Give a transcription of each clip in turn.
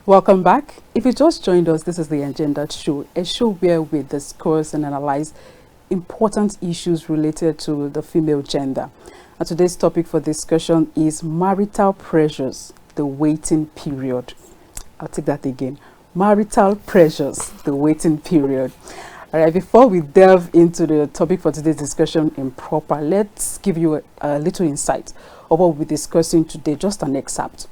Welcome back. If you just joined us, this is the Engendered show, a show where we discuss and analyze important issues related to the female gender. And today's topic for discussion is marital pressures, the waiting period. I'll take that again. Marital pressures, the waiting period. All right, before we delve into the topic for today's discussion in proper, let's give you a little insight of what we'll be discussing today, just an excerpt.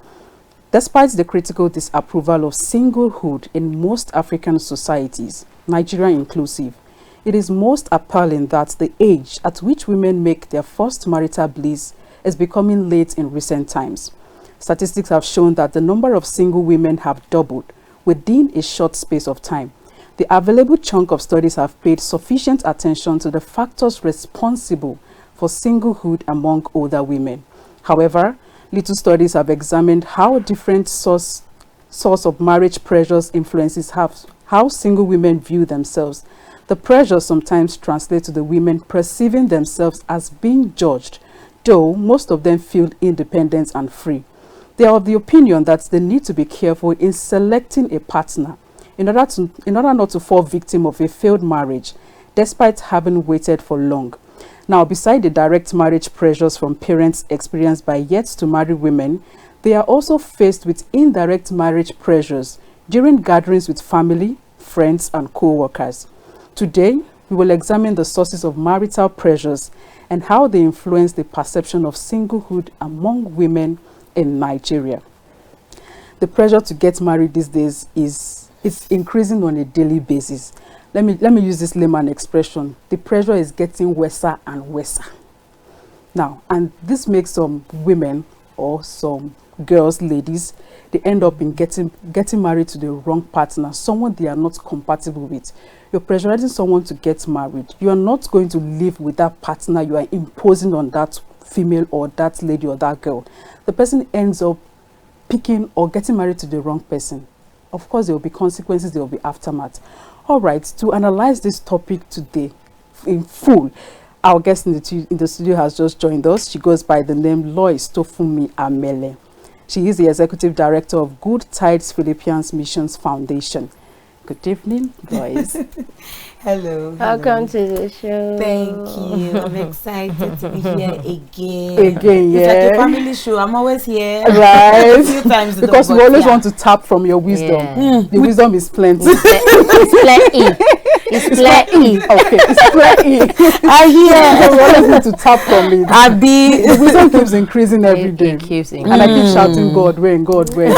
Despite the critical disapproval of singlehood in most African societies, Nigeria inclusive, it is most appalling that the age at which women make their first marital bliss is becoming late in recent times. Statistics have shown that the number of single women have doubled within a short space of time. The available chunk of studies have paid sufficient attention to the factors responsible for singlehood among older women. However, little studies have examined how different source of marriage pressures influences how single women view themselves. The pressure sometimes translates to the women perceiving themselves as being judged, though most of them feel independent and free. They are of the opinion that they need to be careful in selecting a partner in order not to fall victim of a failed marriage, despite having waited for long. Now, beside the direct marriage pressures from parents experienced by yet-to-marry women, they are also faced with indirect marriage pressures during gatherings with family, friends, and co-workers. Today, we will examine the sources of marital pressures and how they influence the perception of singlehood among women in Nigeria. The pressure to get married these days is increasing on a daily basis. Let me use this layman expression. The pressure is getting worse and worse. Now, and this makes some women or some girls, ladies, they end up in getting married to the wrong partner, someone they are not compatible with. You're pressurizing someone to get married. You are not going to live with that partner. You are imposing on that female or that lady or that girl. The person ends up picking or getting married to the wrong person. Of course, there will be consequences, there will be aftermath. All right, to analyze this topic today in full, our guest in the studio has just joined us. She goes by the name Lois Tofunmi Amele. She is the Executive Director of Good Tides Philippines Missions Foundation. Good evening, Lois. Hello. Welcome to the show. Thank you. I'm excited to be here again. Yeah. It's like a family show. I'm always here. Right. A few times because we always want to tap from your wisdom. Yeah. The wisdom is plenty. It's plenty. It's plenty. Okay, it's plenty. I hear. We always need to tap from it. The wisdom keeps increasing every day. It keeps increasing. And I keep shouting, God, when, God, when.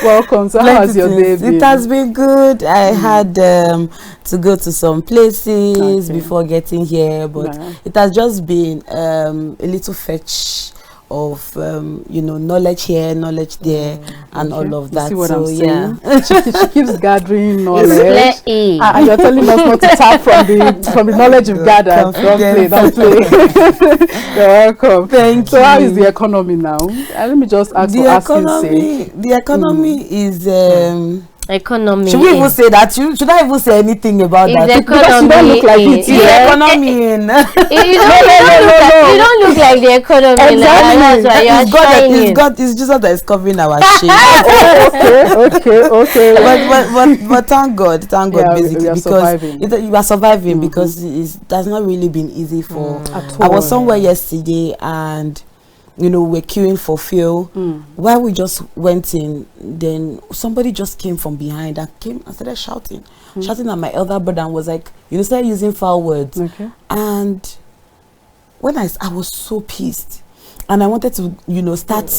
Welcome. So how has your day been? It has been good. I had to go to some places before getting here, but it has just been a little fetch of knowledge here, knowledge there, and all of that. You see what so I'm yeah, she keeps gathering knowledge. And you're telling us not to tap from the knowledge you've gathered. Don't play. You're welcome. Thank you. So how is the economy now? Let me just ask for asking sake. The economy is. Economy. Should we even say that? Should I even say anything about that? Because you don't look like it. The economy. You don't look like the economy. Exactly. It's Jesus that is covering our shame. Okay. But thank God, basically, because you are surviving because it has not really been easy for. I was somewhere yesterday and. We're queuing for fuel. While we just went in, then somebody just came from behind and started shouting at my elder brother and was like, started using foul words. Okay. And when I was so pissed, and I wanted to, start,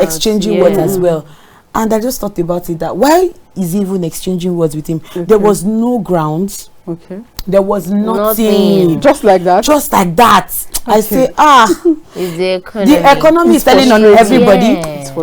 exchanging words as well. And I just thought about it that why is he even exchanging words with him? Okay. There was no grounds. Okay. There was nothing. Just like that? Just like that. Okay. I say, the economy is telling on everybody.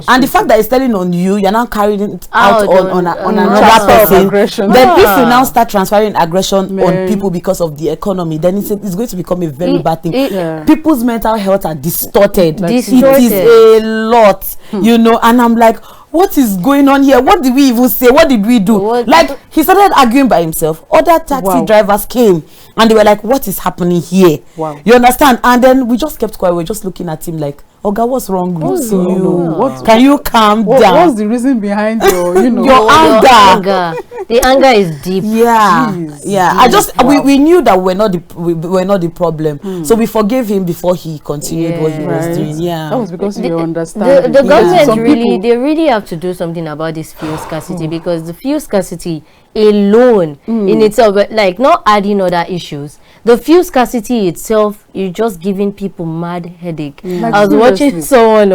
And the fact that it's telling on you, you're now carrying it out on another person. Then if you now start transferring aggression on people because of the economy, then it's going to become a very bad thing. People's mental health are distorted. It is a lot, and I'm like, what is going on here? What did we even say? What did we do? He started arguing by himself. Other taxi drivers came and they were like, what is happening here? Wow. You understand? And then we just kept quiet. We were just looking at him like, Oga, what's wrong with you? No. Can you calm down? What's the reason behind your, your anger? The anger is deep. Yeah. Jeez. Yeah. Jeez. I just we knew that we're not the problem. So we forgave him before he continued what he was doing. Yeah. That was because you understand. The government really have to do something about this fuel scarcity, because the fuel scarcity alone in itself, like not adding other issues, the fuel scarcity itself, you're just giving people mad headache. Like, I was watching someone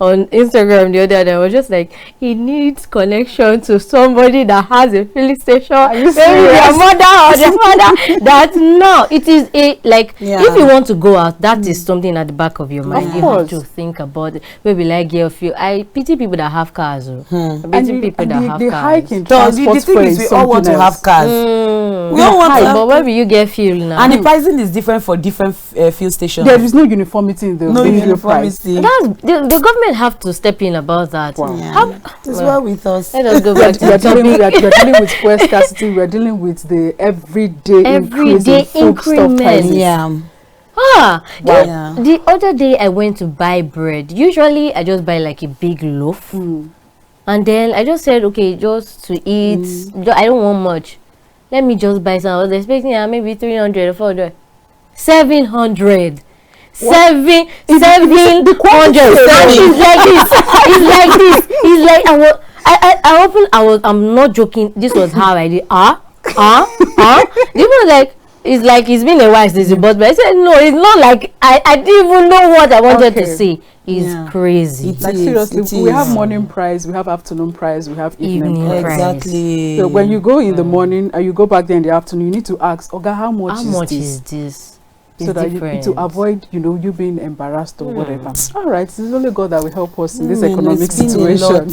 on Instagram the other day. I was just like, he needs connection to somebody that has a filling station, maybe their mother or their father. That no, it is a like if you want to go out, that is something at the back of your mind. You have to think about it. Maybe like your fuel. I pity people that have cars. I pity people that have cars. Hike in transport the thing is, we all want to have cars. We all want to have, but where will you get fuel now? and the pricing is different for different fuel stations. There is no uniformity in the uniformity. The government have to step in about that. Wow. Yeah. It's well with us. Let us go back to we are the topic. dealing with fuel scarcity. We are dealing with the everyday increment. Yeah. The other day I went to buy bread. Usually I just buy like a big loaf, and then I just said, okay, just to eat. I don't want much. Let me just buy some. I was expecting maybe 300 or 400. 700. 700. It's like this. It's like I'm not joking. This was how I did. People like, it's like it's been a while since you bought, but I said no, it's not like I didn't even know what I wanted to say. It's crazy. Like seriously, we have morning price, we have afternoon price, we have evening price. Exactly. So when you go in the morning and you go back there in the afternoon, you need to ask, Oga, how much is this? So that to avoid, you being embarrassed or whatever. All right, it's only God that will help us in this economic situation.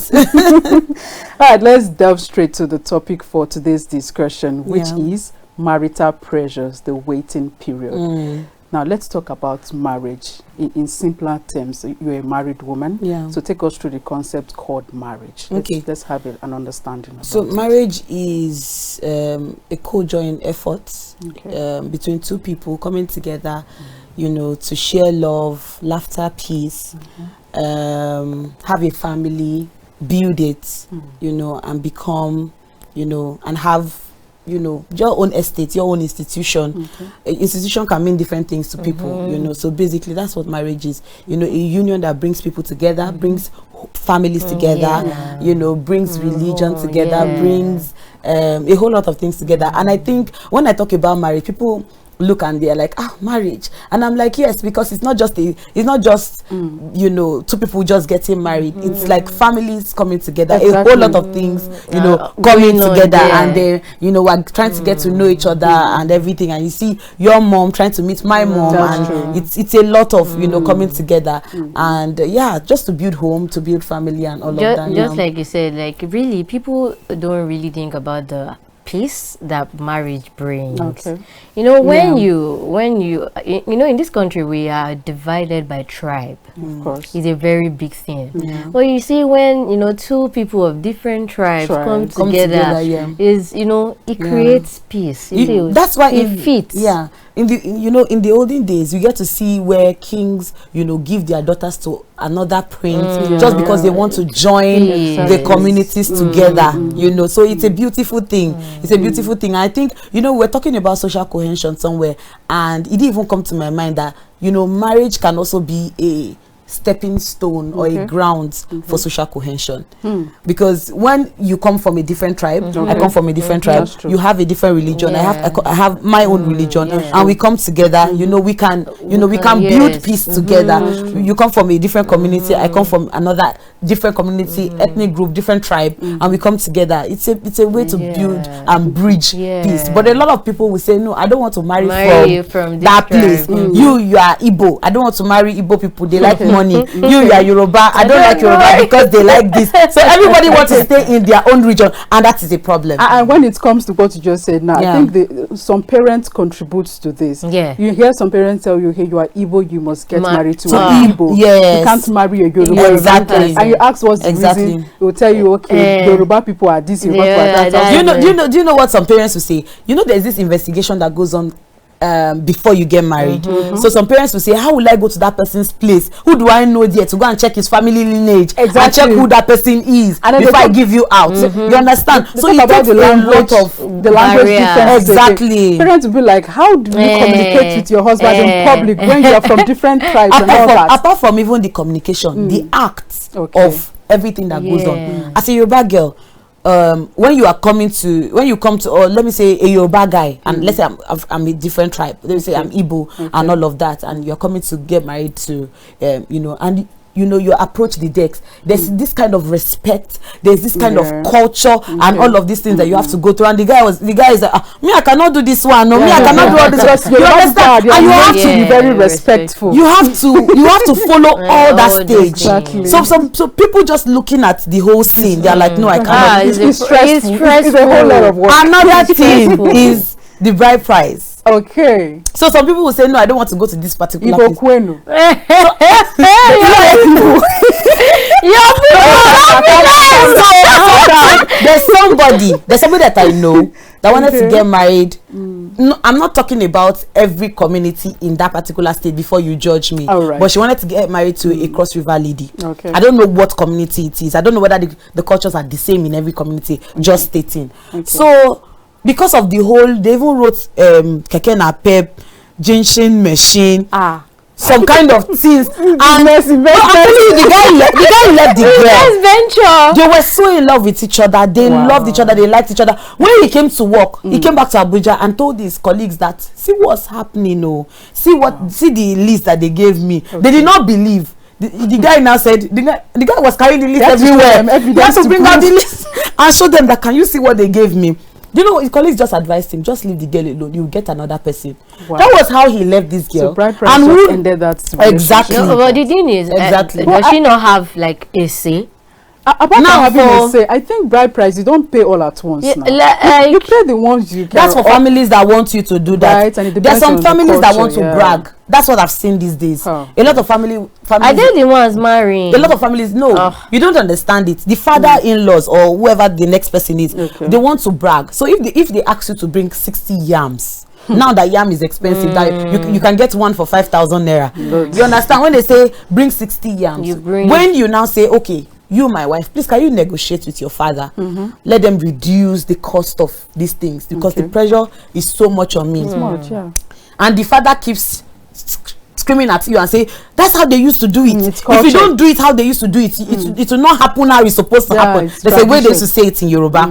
All right, let's delve straight to the topic for today's discussion, which is marital pressures, the waiting period. Now, let's talk about marriage in simpler terms. You're a married woman. Yeah. So take us through the concept called marriage. Let's have an understanding of So marriage is a co-joint effort between two people coming together, to share love, laughter, peace, have a family, build it, and become, and have your own estate, your own institution. Institution can mean different things to people, so basically that's what marriage is, a union that brings people together, brings families together, brings religion together, brings a whole lot of things together. And I think when I talk about marriage, people look and they're like, marriage, and I'm like, yes, because it's not just two people just getting married. It's like families coming together, a whole lot of things coming together, and they we're trying to get to know each other and everything, and you see your mom trying to meet my mom, and it's a lot of coming together, and just to build home, to build family and all of that. Just like you said, like really people don't really think about the peace that marriage brings. When you in this country we are divided by tribe. Of course, it's a very big thing. But you see, when two people of different tribes come together, it creates peace. That's why it fits. In the olden days, you get to see where kings give their daughters to another prince just because they want to join the communities together. So it's a beautiful thing. It's a beautiful thing. I think we're talking about social cohesion somewhere, and it didn't even come to my mind that marriage can also be a stepping stone or a ground for social cohesion, because when you come from a different tribe, I come from a different tribe, you have a different religion, I have my own religion, and we come together, we can build peace together. You come from a different community, I come from another different community, ethnic group, different tribe, and we come together. It's a way to build and bridge peace. But a lot of people will say, no, I don't want to marry from that place. You are Igbo, I don't want to marry Igbo people, they like money. You are Yoruba, I don't like Yoruba because they like this. So everybody wants to stay in their own region, and that is a problem. And when it comes to what you just said now, I think some parents contribute to this. You hear some parents tell you, hey, you are Igbo, you must get married to an Igbo. You can't marry a Yoruba. Exactly. And you ask what's the reason, they will tell you, okay, Yoruba people are this, Yoruba people are that. Do you know what some parents will say? There's this investigation that goes on before you get married. So some parents will say, how will I go to that person's place? Who do I know there to go and check his family lineage and check who that person is before I give you out? You understand? So you talk about the language difference. Exactly. Parents will be like, how do you communicate with your husband in public when you are from different tribes and all that? Apart from even the communication, the acts of everything that goes on. As a Yoruba girl, when you come to, or let me say a Yoruba guy, and let's say I'm a different tribe, let me say I'm Igbo and all of that, and you're coming to get married to, and you approach the decks. There's this kind of respect. There's this kind of culture and all of these things that you have to go through. And the guy is like, me, I cannot do this one. No, me, I cannot do all this. You understand? And you have to be very respectful. You have to follow all that stage. Exactly. So people just looking at the whole scene, they're like, no, I cannot. It's stressful. It's a whole lot of work. Another thing is the bride price. Okay. So some people will say, no, I don't want to go to this particular place. There's somebody that I know that wanted to get married. No, I'm not talking about every community in that particular state before you judge me. But she wanted to get married to a Cross River lady. I don't know what community it is. I don't know whether the cultures are the same in every community. Just stating. So because of the whole, they even wrote keke napep, ginseng machine, some kind of things. And I'm telling you, the guy left the girl. Venture. They were so in love with each other. They loved each other. They liked each other. When he came to work, he came back to Abuja and told his colleagues that, see what's happening. See the list that they gave me. They did not believe. The guy now said, the guy was carrying the list everywhere. He had to bring out the list and show them that, can you see what they gave me? You know, his colleagues just advised him, just leave the girl alone. You get another person. That was how he left this girl. So bride price just ended that relationship. Exactly. No, but the thing is, does she not have like a say? Apart from having a say, I think bride price, you don't pay all at once now. You pay the ones you can. That's for families that want you to do that. Right, and there's some families that want to brag. That's what I've seen these days. A lot of families. Are they the ones marrying? A lot of families, no. You don't understand it. The father-in-laws or whoever the next person is, they want to brag. So if they ask you to bring 60 yams, now that yam is expensive, that you can get one for 5,000 naira. You understand? When they say bring 60 yams, when you now say, okay, you, my wife, please, can you negotiate with your father? Let them reduce the cost of these things, because the pressure is so much on me. It's much, and the father keeps screaming at you and say, that's how they used to do it. If you don't do it how they used to do it, it will not happen how it's supposed to happen. There's a way they used to say it in Yoruba.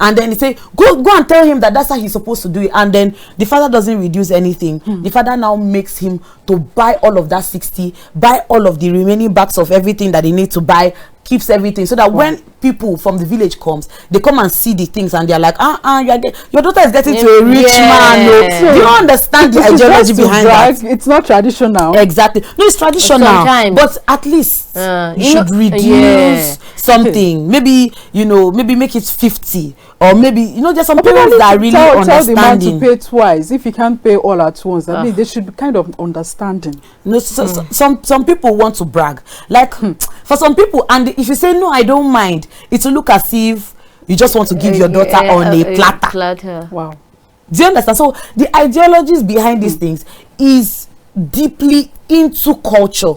And then they say, go and tell him that that's how he's supposed to do it. And then the father doesn't reduce anything. The father now makes him to buy all of that 60, buy all of the remaining bags of everything that they need to buy, keeps everything, so that when people from the village comes, they come and see the things and they're like, your daughter is getting to a rich man. No. Do you understand the ideology behind that? It's not traditional. Exactly. No, it's traditional. But at least you should reduce something. Maybe, maybe make it 50. Or maybe, there's some parents that are really understanding. Tell the man to pay twice. If he can't pay all at once, I mean, they should be kind of understanding. No, some people want to brag. Like, for some people, and if you say, no, I don't mind, it will look as if you just want to give your daughter on a platter. Wow. Do you understand? So, the ideologies behind these things is deeply into culture.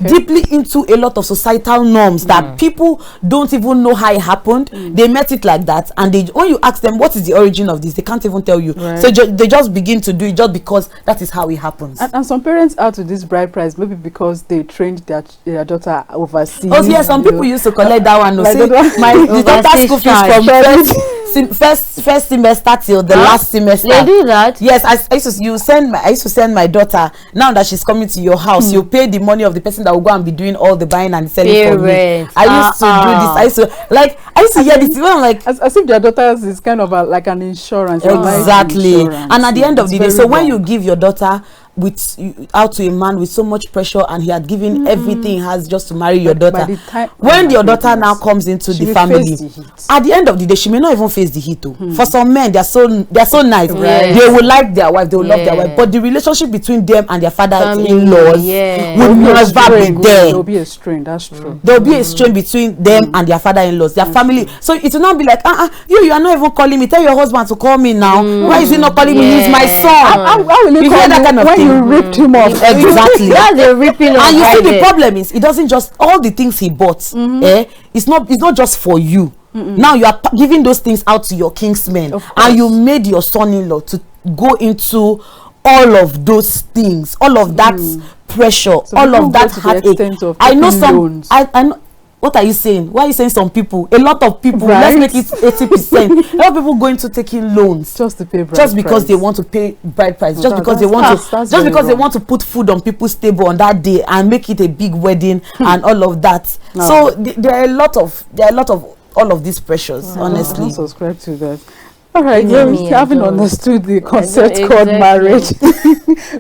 Deeply into a lot of societal norms that people don't even know how it happened. They met it like that, and when you ask them what is the origin of this, they can't even tell you. So they just begin to do it just because that is how it happens. And some parents are to this bride price maybe because they trained their daughter overseas. Oh yeah, some people used to collect that one. Like the daughter's school fees from first semester till the last semester. They do that? Yes, I used to send my daughter. Now that she's coming to your house, you pay the money of the person that will go and be doing all the buying and selling for me. I used to do this. I used to hear this. I'm like, as if their daughters is kind of like an insurance. Exactly. And at the end of the day, so when you give your daughter out to a man with so much pressure, and he had given everything he has just to marry your daughter. When your daughter now comes into the family, at the end of the day, she may not even face the heat. For some men, they're so nice. They will like their wife, they will love their wife, but the relationship between them and their father-in-laws will never be there. There will be a strain. That's true. There will be a strain between them and their father-in-laws, their family. So it will not be like, you are not even calling me. Tell your husband to call me now. Why is he not calling me? He's my son. How will he call that kind of thing? You ripped him off. Exactly. That's the ripping off. And you see, the problem is, it doesn't just, all the things he bought, it's not just for you. Now you are giving those things out to your kingsmen, and you made your son-in-law to go into all of those things, all of that pressure, so all of that heartache. I know some. I know. What are you saying? Why are you saying some people? A lot of people. Right? Let's make it 80%. A lot of people going to taking loans just to pay bride just because price. They want to pay bride price. Just because they want to. Just because they want to put food on people's table on that day and make it a big wedding and all of that. So there are a lot of all of these pressures. Honestly, I don't subscribe to that. All right, we haven't understood the concept called marriage,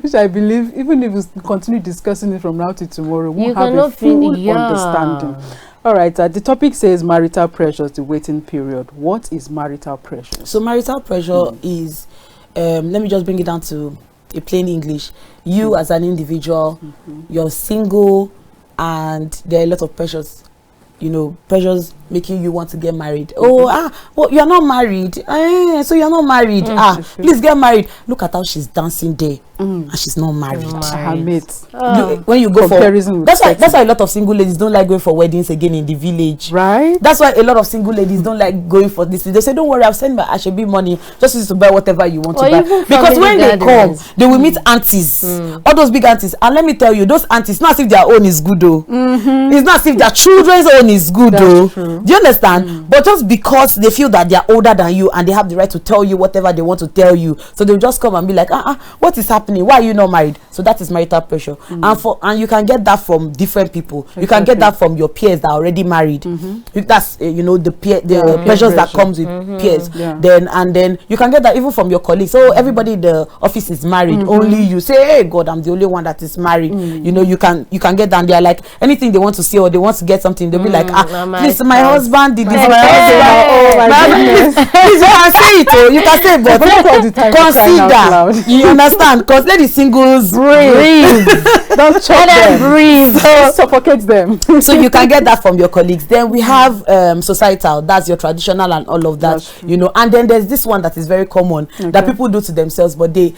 which I believe, even if we continue discussing it from now to tomorrow, we won't have a full understanding. All right, the topic says marital pressures, the waiting period. What is marital pressure? So marital pressure is, let me just bring it down to a plain English. You as an individual, you're single, and there are a lot of pressures. You know, pressures making you want to get married. Well, you're not married. So you're not married. Please get married. Look at how she's dancing there. And she's not married. Her mates. When you go for that's why a lot of single ladies don't like going for weddings again in the village. Right. That's why a lot of single ladies don't like going for this. They say, don't worry, I've sent my Ashebi money. Just use to buy whatever you want to buy. Because when they come, they will meet aunties. All those big aunties. And let me tell you, those aunties, not as if their own is good though. It's not as if their children's own is good though. Do you understand? But just because they feel that they are older than you and they have the right to tell you whatever they want to tell you, so they'll just come and be like, what is happening? Why are you not married? So that is marital pressure. And you can get that from different people. Exactly. You can get that from your peers that are already married. That's the pressures that comes with peers. Then you can get that even from your colleagues. So everybody in the office is married. Only you say, hey God, I'm the only one that is married. You know, you can get that. And they're like, anything they want to say or they want to get something, they'll be like, please, my husband did this. Please, you can say it. You can say it, but consider. You understand? Because let the singles breathe. Don't choke them. Breathe. So suffocate them. So you can get that from your colleagues. Then we have societal. That's your traditional and all of that. You know. And then there's this one that is very common that people do to themselves, but they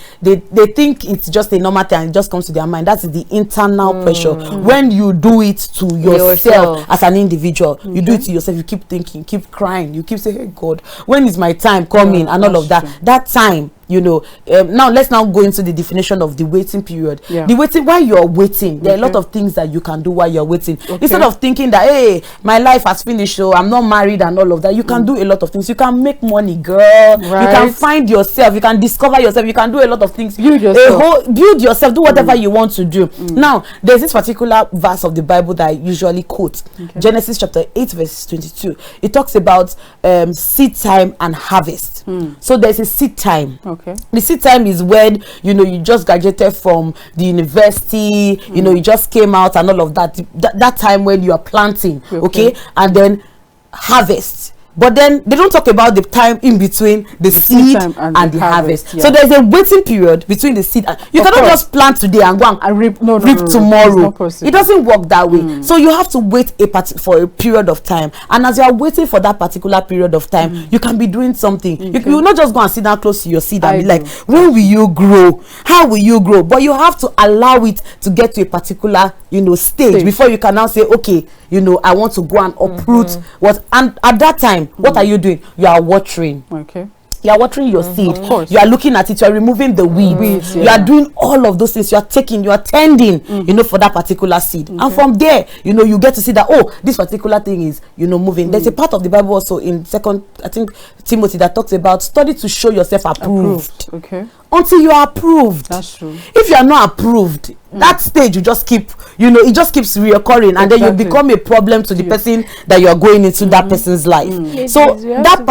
think it's just a normal thing and it just comes to their mind. That's the internal pressure. When you do it to yourself as an individual, you do it to yourself. You keep thinking, keep crying. You keep saying, hey God, when is my time coming and all of that. That time. You know, now let's now go into the definition of the waiting period. The waiting, while you're waiting, there are a lot of things that you can do while you're waiting. Instead of thinking that, hey, my life has finished, so I'm not married and all of that, you can do a lot of things. You can make money, girl. You can find yourself. You can discover yourself. You can do a lot of things. Build yourself. Do whatever you want to do. Now, there's this particular verse of the Bible that I usually quote. Genesis chapter 8 verse 22. It talks about seed time and harvest. So there's a seed time. The seed time is when, you know, you just graduated from the university, you know, you just came out and all of that. That time when you are planting, and then harvest. But then they don't talk about the time in between the seed and the harvest. So there's a waiting period between the seed. And you cannot just plant today and go and reap tomorrow. It doesn't work that way. So you have to wait for a period of time. And as you are waiting for that particular period of time, you can be doing something. You will not just go and sit down close to your seed and be like, when will you grow? How will you grow? But you have to allow it to get to a particular, you know, stage before you can now say, okay, you know, I want to go and uproot what. And at that time, what are you doing? You are watering. You are watering your seed. You are looking at it. You are removing the weeds. You are doing all of those things. You are taking, you are tending, you know, for that particular seed. And from there, you know, you get to see that, oh, this particular thing is, you know, moving. There's a part of the Bible also in 2 Timothy that talks about study to show yourself approved. until you are approved. That's true. If you are not approved, that stage you just keep, it just keeps reoccurring, and then you become a problem to the person that you are going into that person's life. So that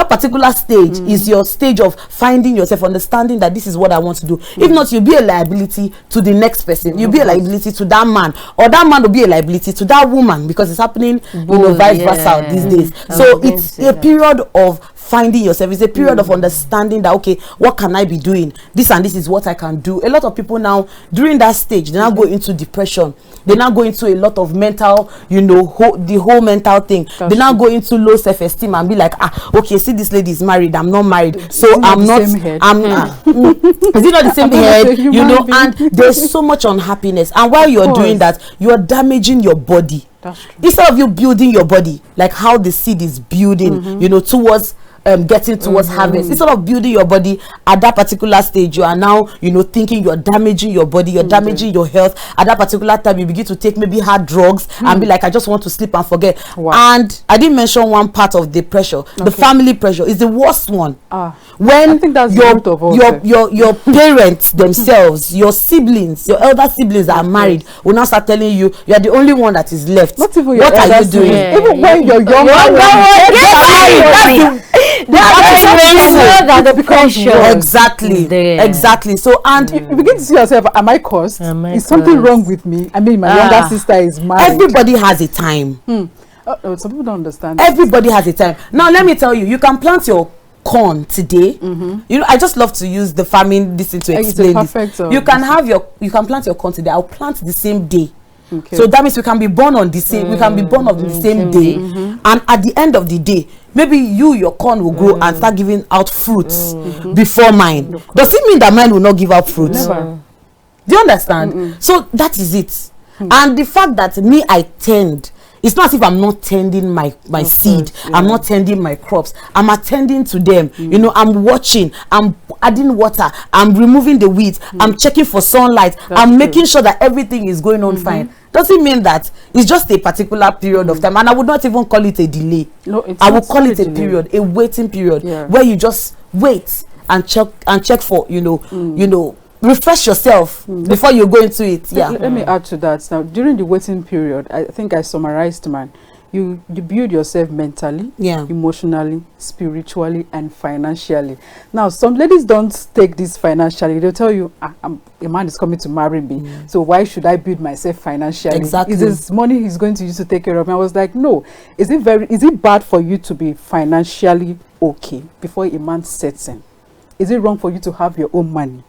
particular stage is your stage of finding yourself, understanding that this is what I want to do. If not, you'll be a liability to the next person. You'll be a liability to that man, or that man will be a liability to that woman, because it's happening, vice versa these days. So it's a period of finding yourself. It's a period of understanding that, okay, what can I be doing? This and this is what I can do. A lot of people now, during that stage, they now go into depression. They now go into a lot of mental, the whole mental thing. They now go into low self-esteem and be like, okay, see, this lady is married, I'm not married, so I'm not, is it not the same head? And there's so much unhappiness. And while you're doing that, you're damaging your body. Instead of you building your body, like how the seed is building, towards getting towards harvest. Instead of building your body at that particular stage, you are now, thinking you're damaging your body, you're damaging your health. At that particular time, you begin to take maybe hard drugs and be like, I just want to sleep and forget. And I didn't mention one part of the pressure. The family pressure is the worst one. When I think that's your parents themselves, your siblings, your elder siblings that are married will now start telling you, you are the only one that is left. Not even what are you doing? Even when you're younger, that the pressure. Exactly. So, and you begin to see yourself, am I cursed? Is something wrong with me? I mean, my younger sister is married. Everybody has a time. Some people don't understand. Everybody has a time. Now, let me tell you, you can plant your corn today. I just love to use the farming this to explain this. You can plant your corn today. I'll plant the same day. So that means we can be born on the same. We can be born on the same day, and at the end of the day, maybe your corn will grow and start giving out fruits before mine. Does it mean that mine will not give out fruits? Never. Do you understand? So that is it. And the fact that I tend. It's not as if I'm not tending my seed. I'm not tending my crops. I'm attending to them. I'm watching. I'm adding water. I'm removing the weeds. I'm checking for sunlight. I'm making sure that everything is going on fine. Doesn't mean that it's just a particular period of time. And I would not even call it a delay. No, I would call it a period, a waiting period, where you just wait and check for, refresh yourself before you go into it. Let me add to that. Now, during the waiting period, I think I summarized, you build yourself mentally, emotionally, spiritually, and financially. Now, some ladies don't take this financially. They'll tell you, a man is coming to marry me, so why should I build myself financially? Exactly. Is this money he's going to use to take care of me? I was like, no. Is it bad for you to be financially okay before a man sets in? Is it wrong for you to have your own money?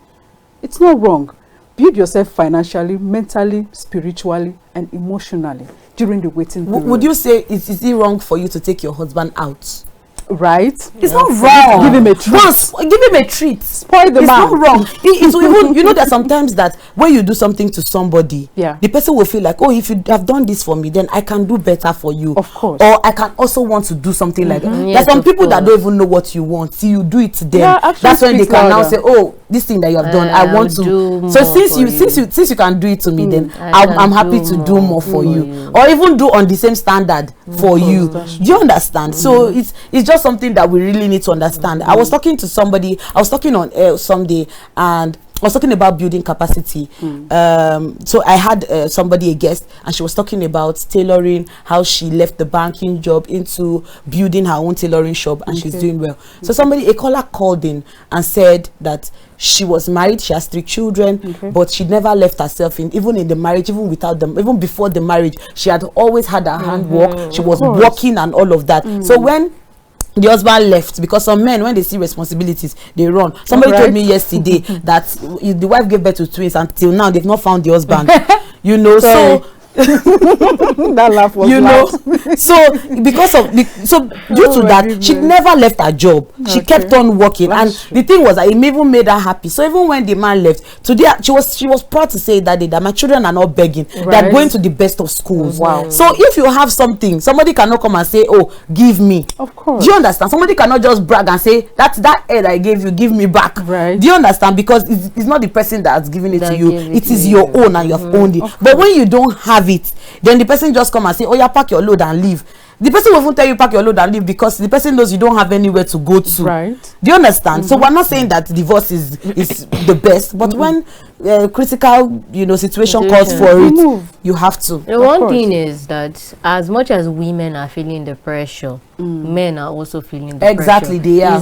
It's not wrong. Build yourself financially, mentally, spiritually, and emotionally during the waiting period. Would you say is it wrong for you to take your husband out? Right? It's not wrong. Give him a treat. Give him a treat. Spoil the man. It's not wrong. It's even, there's sometimes that when you do something to somebody, the person will feel like, oh, if you have done this for me, then I can do better for you. Of course. Or I can also want to do something like that. There's some people that don't even know what you want. See, you do it to them. That's when they can now say, oh, this thing that you have done, I want to. So since you can do it to me, then I'm happy to do more for you. Or even do on the same standard for you. Do you understand? So it's just something that we really need to understand. I was talking to somebody, on Sunday, and I was talking about building capacity. So I had a guest, and she was talking about tailoring, how she left the banking job into building her own tailoring shop, and she's doing well. So a caller called in and said that she was married, she has 3 children, but she never left herself even in the marriage, even without them, even before the marriage, she had always had her handwork. She was working and all of that. So when the husband left, because some men, when they see responsibilities, they run. Somebody told me yesterday that the wife gave birth to twins, until now they've not found the husband. So that laugh was loud. So due to that, she never left her job. She kept on working. That's true. The thing was that it even made her happy. So even when the man left, today she was proud to say that day that my children are not begging. They're going to the best of schools. Wow. So if you have something, somebody cannot come and say, oh, give me. Of course. Do you understand? Somebody cannot just brag and say, that head I gave you, give me back. Right. Do you understand? Because it's not the person that's giving it to you. It is your own, and you have owned it. But when you don't have have it, then the person just come and say, oh yeah, pack your load and leave. The person will even tell you pack your load and leave because the person knows you don't have anywhere to go to. Right. Do you understand? So we're not saying that divorce is the best, but when critical, situation calls for it, you have to. The one thing is that as much as women are feeling the pressure, men are also feeling the exactly, pressure. They are.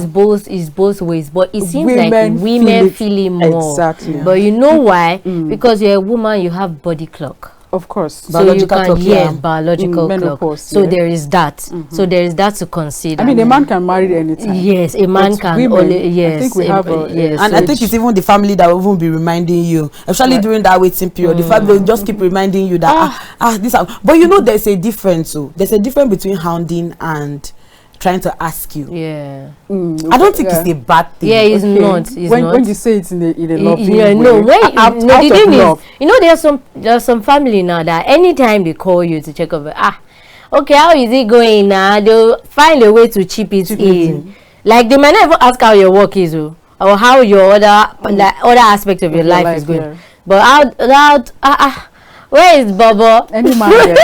It's both ways, but it seems like women feel it more. Exactly. But you know why? Because you're a woman, you have body clock. Of course. So biological clock, yes, biological menopause, clock. So there is that. So there is that to consider. I mean, a man can marry anytime. Yes, a man can only, yes. I think we have yes. And I think it's even the family that will even be reminding you, especially during that waiting period. The family will just keep reminding you that this. But there's a difference. So there's a difference between hounding and trying to ask you. Yeah. I don't think it's a bad thing. Yeah, it's not. When you say it's in a loving way. No, the thing is, there's some family now that anytime they call you to check up, okay, how is it going now? They'll find a way to chip it in. Like they might not even ask how your work is or how your other aspect of your life is going. Yeah. But where is Baba? Any man where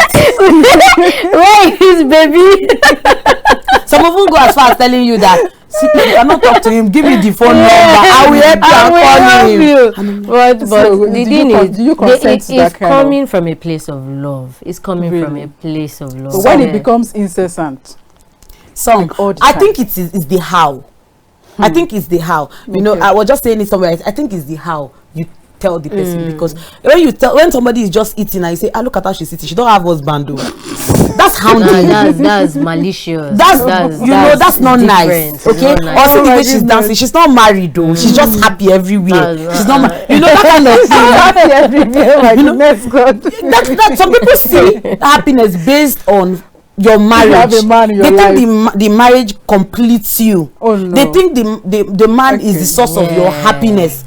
is baby? Some of them go as far as telling you that, see, you cannot talk to him, give me the phone number, I will help you and call him. But so, the thing is, it's coming from a place of love. It's coming from a place of love. But when it becomes incessant, I think it's the how. I think it's the how. I was just saying it somewhere. I think it's the how you tell the person, because when somebody is just eating and you say, look at how she's eating, she don't have husband though. That's hounding. That's malicious. That's not nice. Okay. Also the way she's dancing, she's not married though. She's just happy everywhere. She's not that kind of thing. Happy everywhere. Some people see happiness based on your marriage. They think the marriage completes you. Oh, no. They think the man is the source of your happiness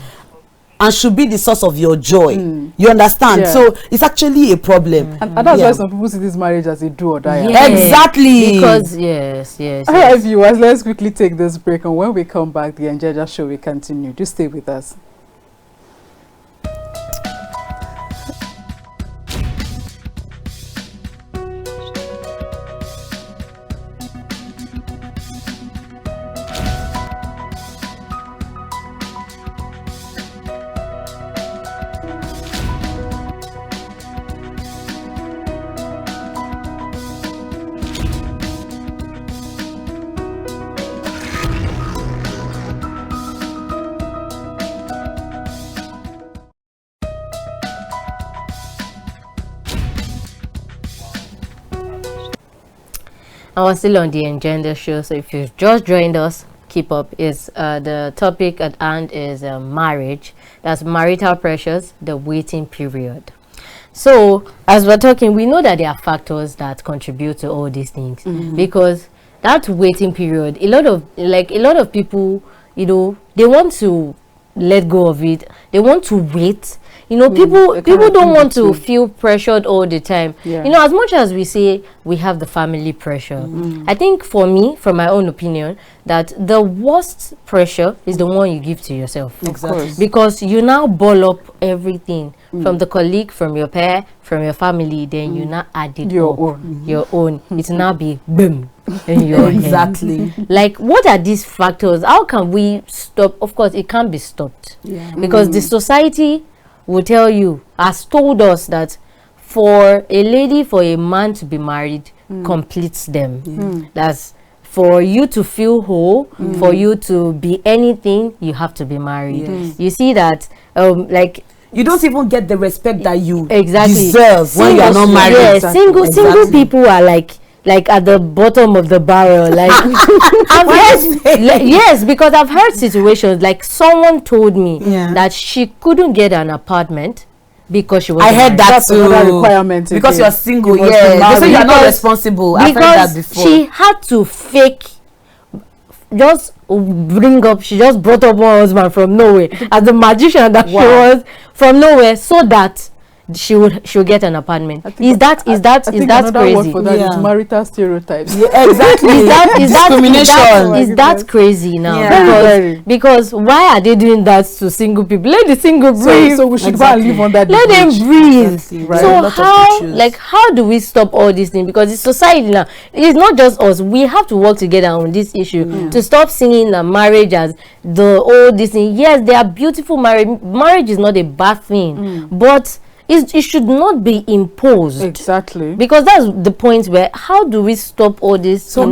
and should be the source of your joy. You understand? Yeah. So it's actually a problem. And that's why some people see this marriage as a do or die. Yeah. Exactly. Because yes. All right, viewers, let's quickly take this break, and when we come back, the Engendered show will continue. Do stay with us. I was still on the Engendered show, so if you've just joined us, keep up. The topic at hand is marriage. That's marital pressures, the waiting period. So as we're talking, we know that there are factors that contribute to all these things, because that waiting period, a lot of people, they want to let go of it. They want to wait. People don't want to feel pressured all the time. As much as we say we have the family pressure, I think for me, from my own opinion, that the worst pressure is the one you give to yourself. Exactly. Because you now ball up everything from the colleague, from your pair, from your family, then you now add it your up. Your own. It now be boom in your exactly. head. Like, what are these factors? How can we stop? Of course, it can't be stopped. Because the society will tell you, has told us that for a man to be married completes them. That's for you to feel whole, for you to be anything, you have to be married. You see that, you don't even get the respect that you exactly deserve when you are not married. Yeah, single people are like at the bottom of the barrel. Like I've heard, yes, because I've heard situations like someone told me that she couldn't get an apartment because she was. I heard that too. Requirement because you're single. They say you're not responsible. I've heard that before. She had to fake. She just brought up her husband from nowhere as the magician that she was from nowhere, so that she'll get an apartment. Is that crazy? Word for that is marital stereotypes. Yeah, exactly. Is that crazy now? Yeah. Because why are they doing that to single people? Let the single breathe. So we should go and live on that. Let them breathe. Exactly. Right. So how do we stop all these things? Because it's society now. It's not just us. We have to work together on this issue to stop seeing marriage as the old this thing. Yes, they are beautiful marriage. Marriage is not a bad thing, but it should not be imposed. Exactly. Because that's the point where how do we stop all this? I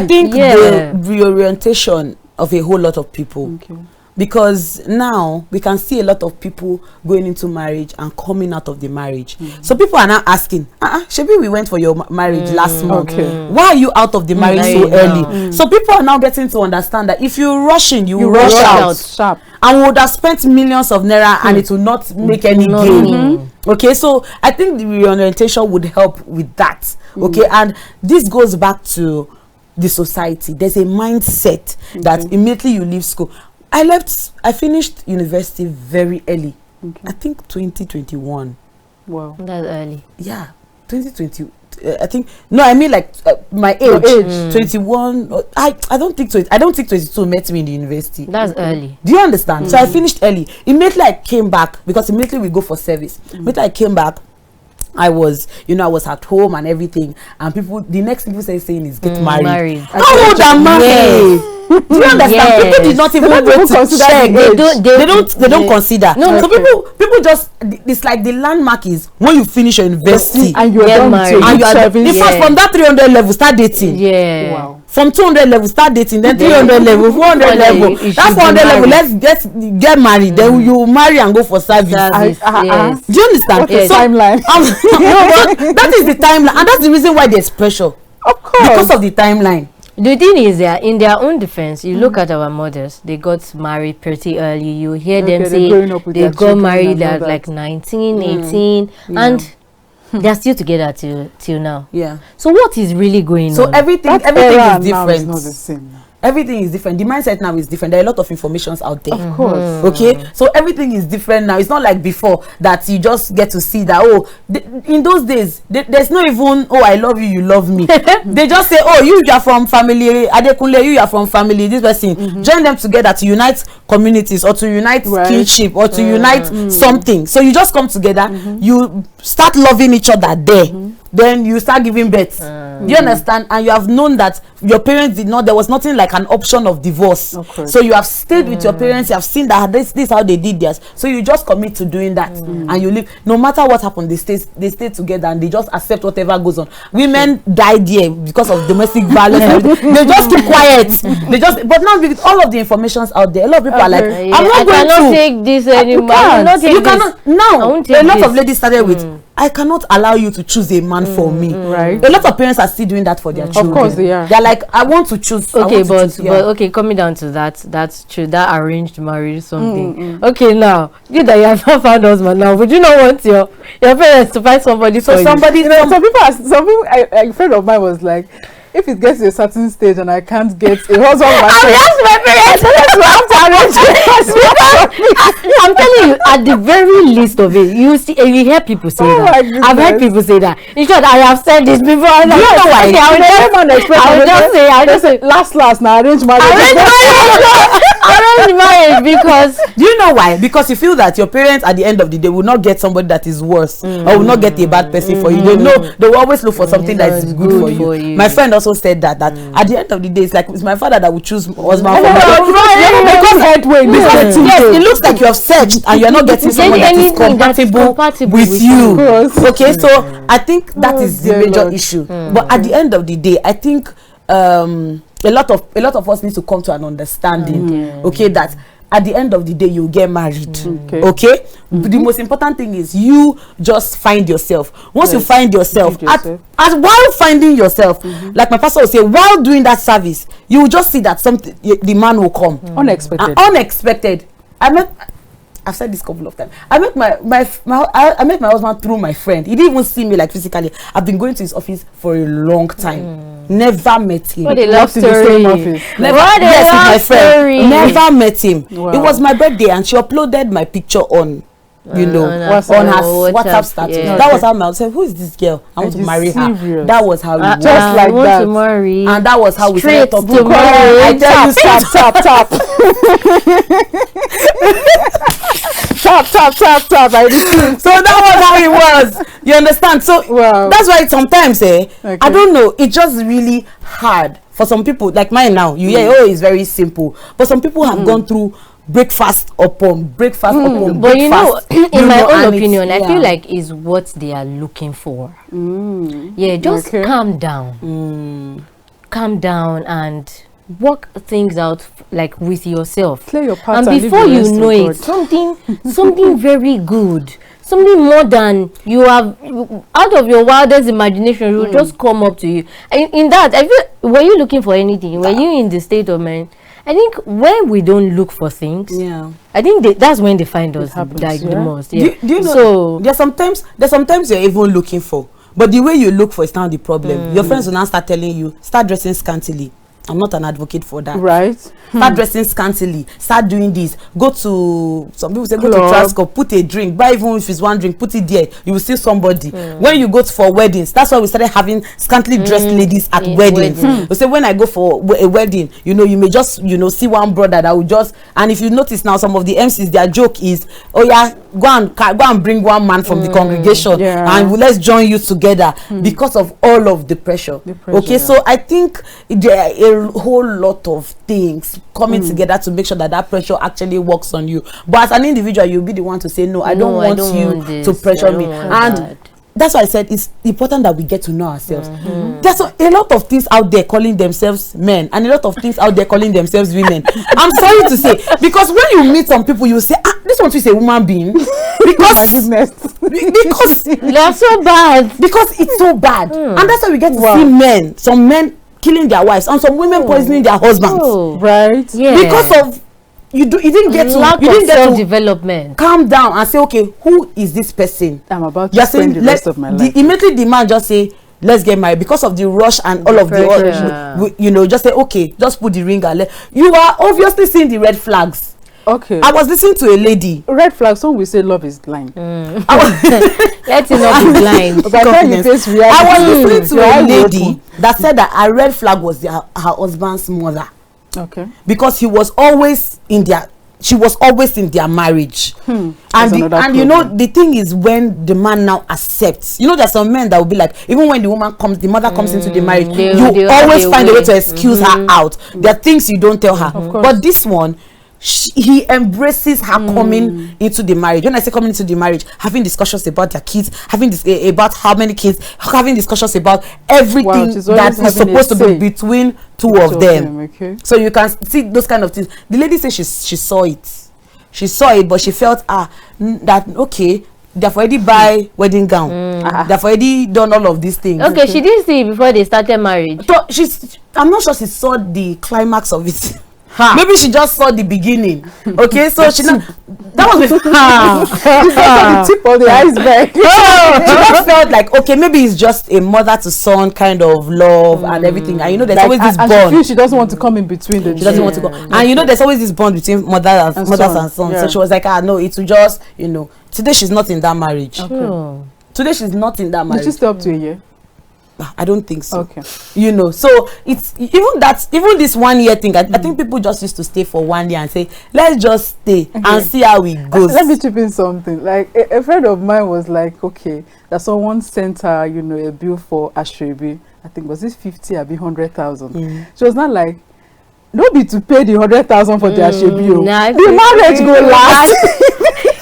think the reorientation of a whole lot of people. Okay. Because now we can see a lot of people going into marriage and coming out of the marriage. So people are now asking, Shebi, we went for your marriage last month. Okay. Why are you out of the marriage so early? So people are now getting to understand that if you rush in, you rush out. Sharp. And we would have spent millions of naira and it will not make any gain. Okay, so I think the reorientation would help with that. Okay, and this goes back to the society. There's a mindset that immediately you leave school. I finished university very early. I think 2021. Wow. That's early. Yeah, 2020. I think I mean like my age. 21. I don't think 22 met me in the university. That's early. Do you understand? So I finished early. Immediately I came back because immediately we go for service. Immediately I came back. I was at home and everything, and the next thing people saying is get married. How old am I? Do you understand? People did not even wait to check. They don't consider. So people just, it's like the landmark is when you finish your university and you're done married. And you are in fact from that 300 level start dating. Yeah. Wow. From 200 level start dating, then 300 level, 400 level. That 400 level, let's get married. Then you marry and go for service. Yes. Do you understand? What's the timeline? That is the timeline, and that's the reason why there's pressure. Of course. Because of the timeline. The thing is that in their own defense, you look at our mothers, they got married pretty early. You hear them say they got married at like 19, 18, and they're still together till now. Yeah. So what is really going on? So everything is different. Is not the same. Everything is different. The mindset now is different. There are a lot of informations out there. Of course. Okay, so everything is different now. It's not like before that you just get to see that, in those days there's not even, I love you, you love me. They just say, you are from family Adekunle, you are from family this person. Join them together to unite communities or to unite kinship or to unite something. So you just come together, you start loving each other there. Then you start giving birth. Do you understand? And you have known that your parents there was nothing like an option of divorce. So you have stayed with your parents, you have seen that this is how they did theirs. So you just commit to doing that and you live. No matter what happened, they stay together and they just accept whatever goes on. Women died there because of domestic violence. They just keep quiet. But now with all of the informations out there, a lot of people are like, I'm not going to take this anymore. You cannot now. A lot of ladies started with, I cannot allow you to choose a man for me. Right. A lot of parents are still doing that for their children. Of course they are. They're like, I want to choose. Okay, but coming down to that's true. That arranged marriage something. Okay, now you that you have not found husband now, would you not want your parents to find somebody? So somebody, some people, a friend of mine was like, if it gets to a certain stage and I can't get a husband, my parents. I'm telling you, at the very least of it, you hear people say that. I've heard people say that. In short, I have said this before. I don't know why. I would just say, last now arrange marriage. Arrange marriage because do you know why? Because you feel that your parents at the end of the day will not get somebody that is worse or will not get a bad person for you. They know they will always look for something that is good for you. My friend also said that at the end of the day, it's like it's my father that will choose husband for me. Yes, it looks like you have searched and you are not getting someone that is compatible with you. Okay, so I think that is the major issue. But at the end of the day, I think a lot of us need to come to an understanding. Okay, that at the end of the day you get married. Okay, the most important thing is you just find yourself. Once you find yourself, while finding yourself, like my pastor will say, while doing that service, you will just see that the man will come unexpected. I've said this a couple of times. I met my husband through my friend. He didn't even see me like physically. I've been going to his office for a long time. Never met him. What a love story. My friend. Never met him. Wow. It was my birthday and she uploaded my picture on you know, on her WhatsApp status. Yeah. That was how I said, "Who is this girl? I want to marry her." That was how it was. Just like that. To marry. And that was how we started talking. I tell you, tap. Tap. So that was how it was. You understand? So that's why sometimes, I don't know. It's just really hard for some people. Like mine now, you hear, it's very simple. But some people have gone through breakfast upon breakfast. But you know, in my own opinion, I feel like is what they are looking for. Yeah, just calm down. Calm down and work things out like with yourself. Clear your path, and before you know it, something very good, something more than you have out of your wildest imagination will just come up to you. In that, I feel, were you looking for anything? Were you in the state of mind? I think when we don't look for things, I think that's when they find us like the most. Yeah. Do you know? So there's sometimes you're even looking for, but the way you look for is not the problem. Your friends will now start telling you, start dressing scantily. I'm not an advocate for that. Right. Start dressing scantily. Start doing this. Go to, some people say go to Trasco, put a drink. Buy even if it's one drink, put it there. You will see somebody. When you go for weddings, that's why we started having scantily dressed ladies at weddings. We say when I go for a wedding, you know, you may just, you know, see one brother that will just, and if you notice now, some of the MCs, their joke is, oh yeah, go and bring one man from the congregation and let's join you together because of all of the pressure. Okay, so I think there are a whole lot of things coming together to make sure that pressure actually works on you. But as an individual, you'll be the one to say, no, I don't want you to pressure me. And that's why I said it's important that we get to know ourselves. There's a lot of things out there calling themselves men and a lot of things out there calling themselves women. I'm sorry to say, because when you meet some people, you say, this one is a woman being. Because they're so bad. Because it's so bad. And that's why we get to see some men killing their wives and some women poisoning their husbands. Right. Yeah. Because of you didn't get to self-development. Calm down and say, okay, who is this person? I'm about to spend the rest of my life. Immediately the man just say, let's get married, because of the rush and all of the you know, just say, okay, just put the ring and you are obviously seeing the red flags. Okay. I was listening to a lady. Red flag. Some will say love is blind. Let's not be blind. I was listening to a lady that said that a red flag was her husband's mother. Okay. Because she was always in their marriage. And you know, the thing is, when the man now accepts, you know, there's some men that will be like, even when the mother comes into the marriage, you always find a way to excuse her out. There are things you don't tell her. But this one, he embraces her coming into the marriage. When I say coming into the marriage, having discussions about their kids, having about how many kids, having discussions about everything that is supposed to be between two of them. Okay. So you can see those kind of things. The lady said she saw it. She saw it, but she felt that okay, they've already buy wedding gown. They've already done all of these things. Okay, she didn't see it before they started marriage. So I'm not sure she saw the climax of it. Maybe she just saw the beginning. Okay, so she that was the tip of the iceberg. She just felt like, okay, maybe it's just a mother to son kind of love and everything. And you know, there's always this bond. She doesn't want to come in between the two. She doesn't want to go. And you know, there's always this bond between mothers and sons. So she was like, no, it will just, you know, today she's not in that marriage. Today she's not in that marriage. Did she stay up to a year? I don't think so. Okay. You know, so it's even this 1 year thing. I think people just used to stay for 1 year and say, let's just stay and see how it goes. Let me chip in something. Like a friend of mine was like, okay, that someone sent her, you know, a bill for Ashrebi. I think was this 50 or 100,000. She was not like, no be to pay the 100,000 for the Ashrebi. The marriage go last.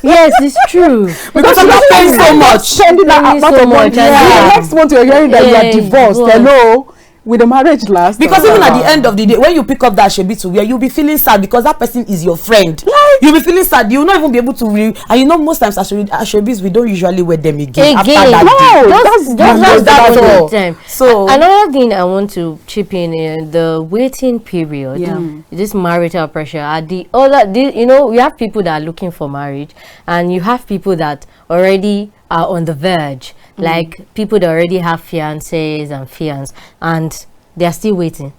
Yes, it's true. Because I'm not paying so much. Spending that amount of money. The next month you're hearing that you are divorced. Hello. Will the marriage last? Because even at the end of the day, when you pick up that shebi to wear, you'll be feeling sad because that person is your friend. You'll be feeling sad. You'll not even be able to and you know, most times ashebis we don't usually wear them again. After that day. So another thing I want to chip in is the waiting period. This marital pressure. You know, you have people that are looking for marriage, and you have people that already are on the verge. Like people that already have fiancés and fiancés and they are still waiting.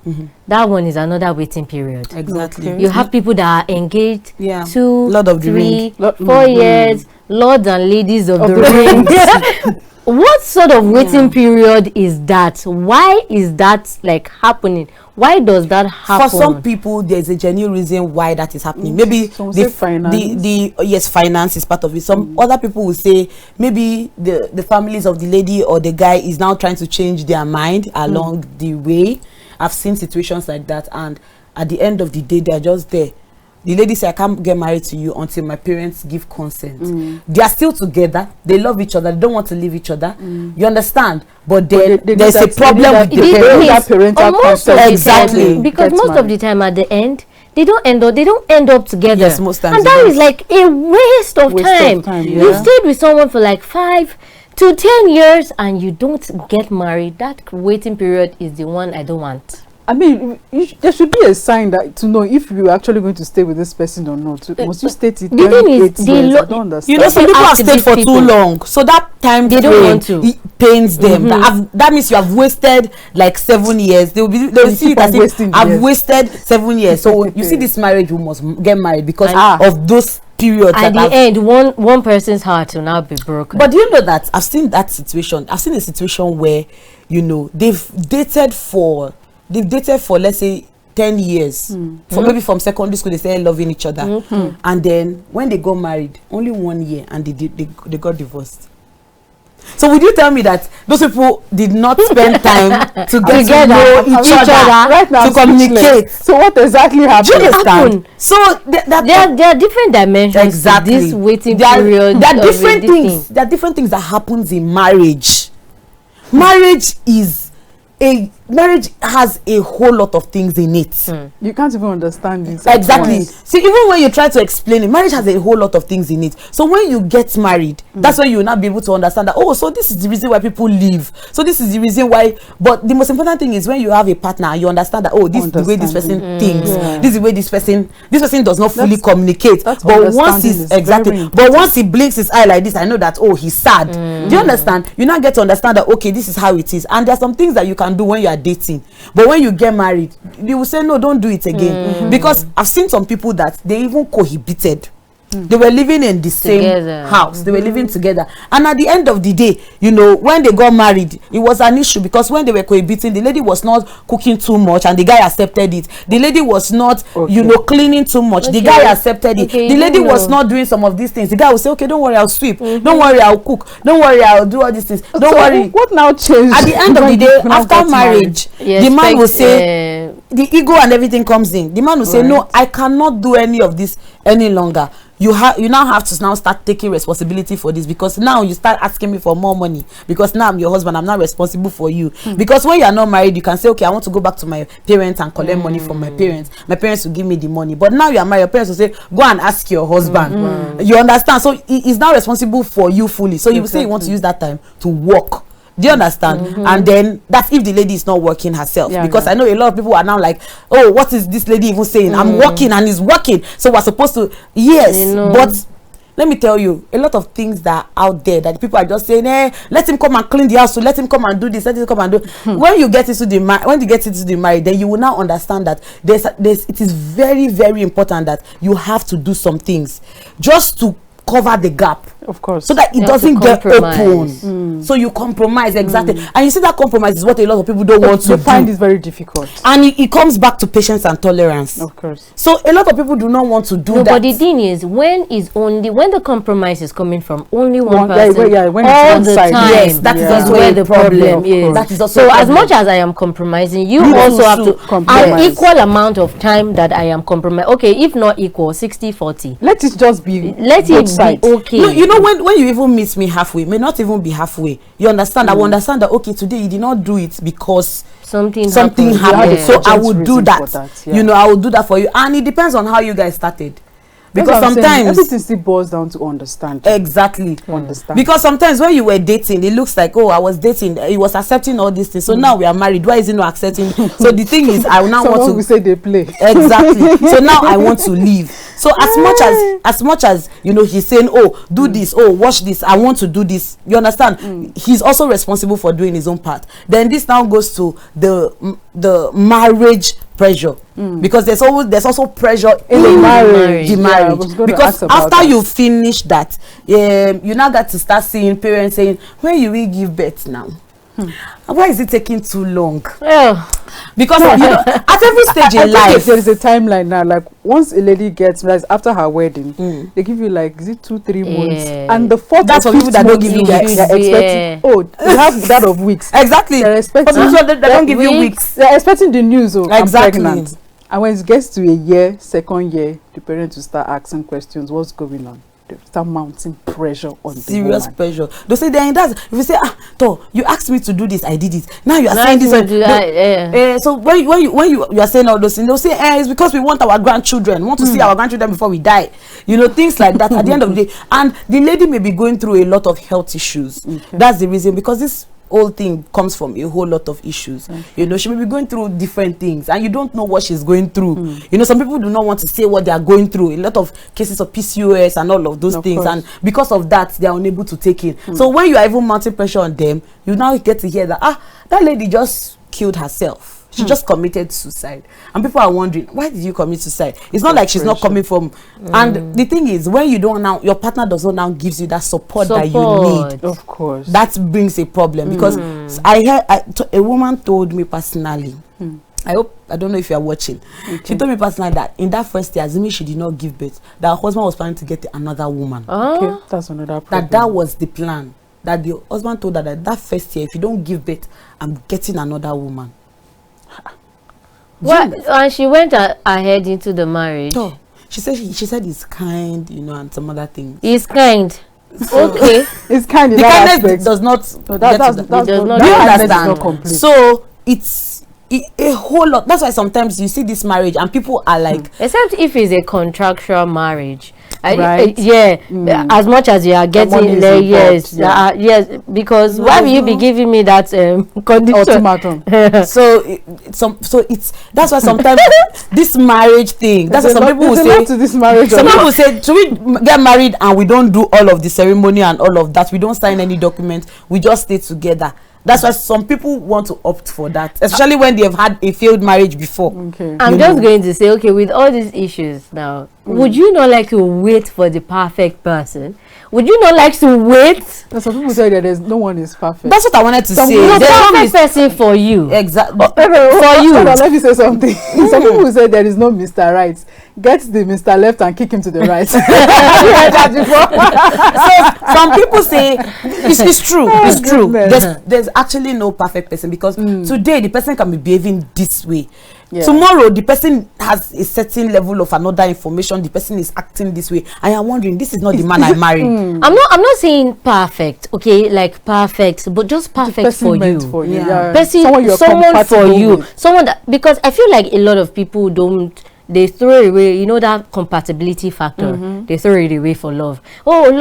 That one is another waiting period. Exactly. You have people that are engaged 2, lot of 3, 4 years, lords and ladies of the ring. What sort of waiting period is that? Why is that like happening? Why does that happen? For some people, there's a genuine reason why that is happening. Maybe finance is part of it. Some other people will say maybe the families of the lady or the guy is now trying to change their mind along the way. I've seen situations like that, and at the end of the day, they're just there. The lady said, I can't get married to you until my parents give consent. They are still together. They love each other. They don't want to leave each other. You understand? But there's a problem with the parental consent. Exactly. Because most of the time at the end, they don't end up together. Yes, most times. And that is like a waste of time. Yeah. You've stayed with someone for like 5 to 10 years and you don't get married. That waiting period is the one I don't want. I mean, there should be a sign that to know if you're actually going to stay with this person or not. Must you stay till 10, 8 years? I don't understand. You know, some people have stayed for too long, so that time they don't want to. It pains them. That means you have wasted like 7 years. They'll see it as if I've wasted 7 years. So you see, this marriage, we must get married because of those periods. At the end, one person's heart will now be broken. But do you know that I've seen that situation? I've seen a situation where, you know, they've dated for let's say 10 years. Maybe from secondary school they started loving each other, and then when they got married, only 1 year, and they got divorced. So would you tell me that those people did not spend time to get to know each other, right now, to communicate? So what exactly happened? Do you understand? So there are different dimensions. Exactly. To this waiting period. There are different things. There are different things that happens in marriage. Marriage has a whole lot of things in it. You can't even understand it. Exactly. See, even when you try to explain it, marriage has a whole lot of things in it. So when you get married, that's when you will not be able to understand that, oh, so this is the reason why people leave. So this is the reason why. But the most important thing is when you have a partner, you understand that, oh, this is the way this person thinks. This is the way this person does not fully communicate. But once he blinks his eye like this, I know that, oh, he's sad. Do you understand? You now get to understand that, okay, this is how it is. And there are some things that you can do when you are dating, but when you get married, you will say no, don't do it again. Because I've seen some people that they even cohabited. They were living in the same house. They were living together, and at the end of the day, you know, when they got married, it was an issue because when they were cohabiting, the lady was not cooking too much and the guy accepted it. The lady was not you know, cleaning too much. The guy accepted it. The lady was not doing some of these things. The guy will say, okay, don't worry, I'll sweep. Don't worry, I'll cook. Don't worry, I'll do all these things. Don't worry. What now changed? At the end of the day, after marriage, the man will say, the ego and everything comes in. The man will say, no, I cannot do any of this any longer. You now have to now start taking responsibility for this, because now you start asking me for more money because now I'm your husband, I'm not responsible for you. Because when you are not married, you can say, okay, I want to go back to my parents and collect money from my parents. My parents will give me the money. But now you are married, your parents will say, go and ask your husband. You understand? So he is now responsible for you fully. So you will say you want to use that time to work. Do you understand? And then that's if the lady is not working herself. Because I know a lot of people are now like, oh, what is this lady even saying? I'm working and he's working. So we're supposed to, yes. But let me tell you, a lot of things that are out there that people are just saying, let him come and clean the house, so let him come and do this, let him come and do. When you get into the marriage, then you will now understand that it is very, very important that you have to do some things just to cover the gap, of course, so that it doesn't get open. So you compromise, exactly. And you see, that compromise is what a lot of people don't want to do. They find it very difficult, and it comes back to patience and tolerance, of course. So a lot of people do not want to do that. But the thing is, when the compromise is coming from only one person, when all the side, time, yes, that is also where the problem is. That is also so as much as I am compromising, you also have to compromise an equal amount of time that I am compromising. Okay, if not equal, 60-40. Let it just be. Let it be okay. No, you know, when you even meet me halfway, may not even be halfway. You understand? I will understand that, okay, today you did not do it because something happened. So I will do that. You know, I will do that for you. And it depends on how you guys started. Because sometimes everything still boils down to understand. Exactly. Understand. Because sometimes when you were dating, it looks like, oh, I was dating, he was accepting all these things. So now we are married. Why is he not accepting? So the thing is, I now want to. We say they play. Exactly. So now I want to leave. So as much as you know, he's saying, oh, do this, oh, watch this, I want to do this. You understand? He's also responsible for doing his own part. Then this now goes to the marriage pressure, because there's also pressure in the marriage. Because after you finish that, you now got to start seeing parents saying, when you will give birth now? Why is it taking too long? Because at every stage in life, there is a timeline now. Like once a lady gets married after her wedding, they give you like, is it 2-3 months? And the fourth, that's for people that don't give you weeks. They're expecting. Oh, you have that of weeks. Exactly. They're expecting. They don't give you weeks. They're expecting the news. Oh, exactly. I'm pregnant. And when it gets to a year, second year, the parents will start asking questions. What's going on? They start mounting pressure on the serious woman. Pressure. They say then that's if you say, you asked me to do this, I did it. Now you are saying this. So when you are saying all those things, they'll say, it's because we want our grandchildren. We want to see our grandchildren before we die. You know, things like that. At the end of the day, and the lady may be going through a lot of health issues. That's the reason, because this whole thing comes from a whole lot of issues. You know, she may be going through different things and you don't know what she's going through. You know, some people do not want to say what they are going through. A lot of cases of PCOS and all of those things, and because of that they are unable to take it. So when you are even mounting pressure on them, you now get to hear that that lady just killed herself. She just committed suicide, and people are wondering, why did you commit suicide? It's not like she's not coming from. And the thing is, when you don't now, your partner does not now gives you that support that you need. Of course, that brings a problem, because a woman told me personally. I don't know if you are watching. She told me personally that in that first year, assuming she did not give birth, that her husband was planning to get another woman. Okay, that's another problem. That was the plan. That the husband told her that first year, if you don't give birth, I'm getting another woman. Well, and she went ahead into the marriage. Oh, she said he's kind, you know, and some other things. He's kind. Okay. It's kind. The kindness does not. No, does not. Do you understand? So it's a whole lot. That's why sometimes you see this marriage and people are like, except if it's a contractual marriage. Right. As much as you are getting there, yes, because why will you be giving me that condition? Ultimatum. So that's why sometimes this marriage thing. That's why some people will say to this marriage. Some people say, should we get married and we don't do all of the ceremony and all of that? We don't sign any document. We just stay together. That's why some people want to opt for that, especially when they have had a failed marriage before. Okay. I'm just going to say, okay, with all these issues now, would you not like to wait for the perfect person? Would you not like to wait? Some people say that no one is perfect. That's what I wanted to say. The perfect person for you. Exactly. For you. Let me say something. Some people say there is no Mr. Right. Get the Mr. Left and kick him to the right. You heard that before? So some people say it's true. It's true. There's actually no perfect person, because today the person can be behaving this way. Tomorrow the person has a certain level of another information. The person is acting this way. I am wondering, this is not the man I married. I'm not saying perfect, okay, like perfect, but just perfect for you. Someone for you. Someone that, because I feel like a lot of people they throw away, you know, that compatibility factor. They throw it away for love. Oh,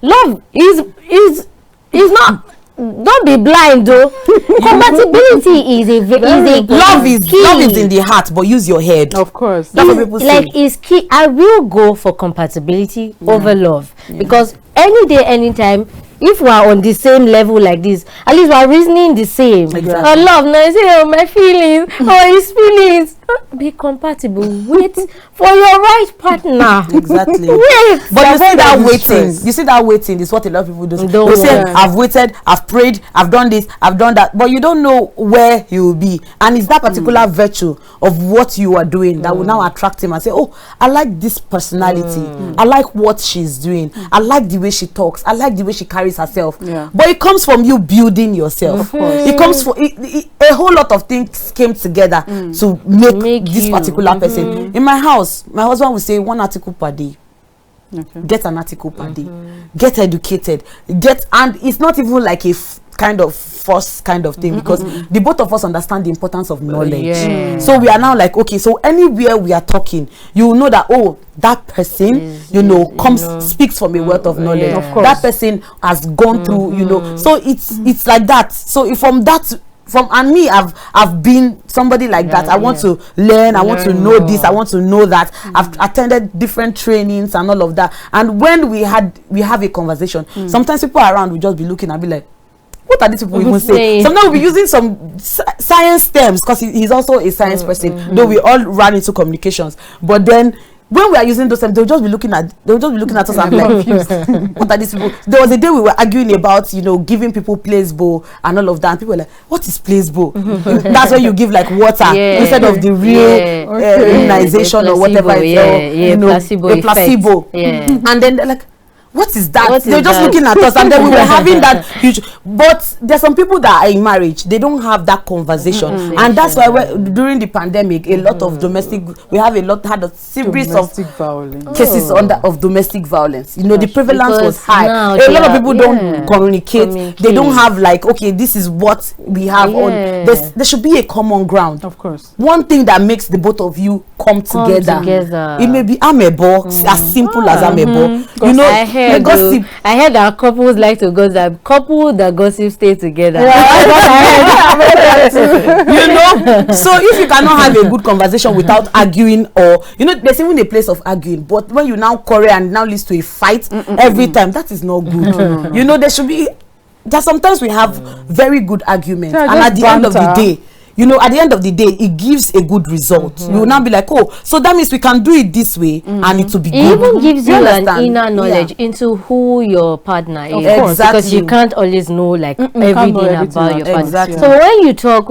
love is not. Don't be blind though. Compatibility is a love is in the heart, but use your head. Of course. That's what people say. Like, is key. I will go for compatibility over love, because any day, anytime, if we are on the same level like this, at least we are reasoning the same. Exactly. Love, no, I say, my feelings, his feelings. Be compatible. Wait for your right partner. Exactly. Wait. But you see that waiting. You see that waiting is what a lot of people do. They say, I've waited, I've prayed, I've done this, I've done that, but you don't know where you will be. And it's that particular virtue of what you are doing that will now attract him and say, oh, I like this personality. I like what she's doing. I like the way she talks. I like the way she carries herself. But it comes from you building yourself. It comes from a whole lot of things came together to make this particular person. In my house, my husband will say 1 article per day. Get an article per day. Get educated. And it's not even like a kind of force kind of thing, because the both of us understand the importance of knowledge. So we are now like, okay, so anywhere we are talking, you will know that, oh, that person, speaks from a wealth of knowledge. That person has gone through, so it's like that. So from that, and me, I've been somebody like that. I want to learn. I want to know this. I want to know that. I've attended different trainings and all of that. And when we have a conversation, sometimes people around will just be looking and be like, what are these people even saying? Sometimes we'll be using some science terms because he's also a science person, though we all ran into communications. But then when we are using those terms, they'll just be looking at us and be like, what are these people? There was a day we were arguing about, giving people placebo and all of that. And people were like, what is placebo? That's where you give like water instead of the real immunization or whatever it's placebo. And then they're like, what is that? They're just looking at us, and then we were having that huge. But there's some people that are in marriage, they don't have that conversation, and that's why during the pandemic, a lot of had a series of cases of domestic violence. The prevalence was high. A lot of people don't communicate. They don't have like, okay, this is what we have on. There should be a common ground. Of course. One thing that makes the both of you come together. It may be amebo, as simple as amebo. Gossip. I heard that couples like to gossip. Couple that gossip stay together. So if you cannot have a good conversation without arguing, or there's even a place of arguing, but when you now quarrel and now leads to a fight every time, that is not good. There should be. Sometimes we have very good arguments, and at the end of the day, at the end of the day, it gives a good result. You will now be like, oh, so that means we can do it this way, and it will be good. It even gives you an inner knowledge into who your partner is. Exactly. Because you can't always know like everything about your partner. Exactly. So when you talk,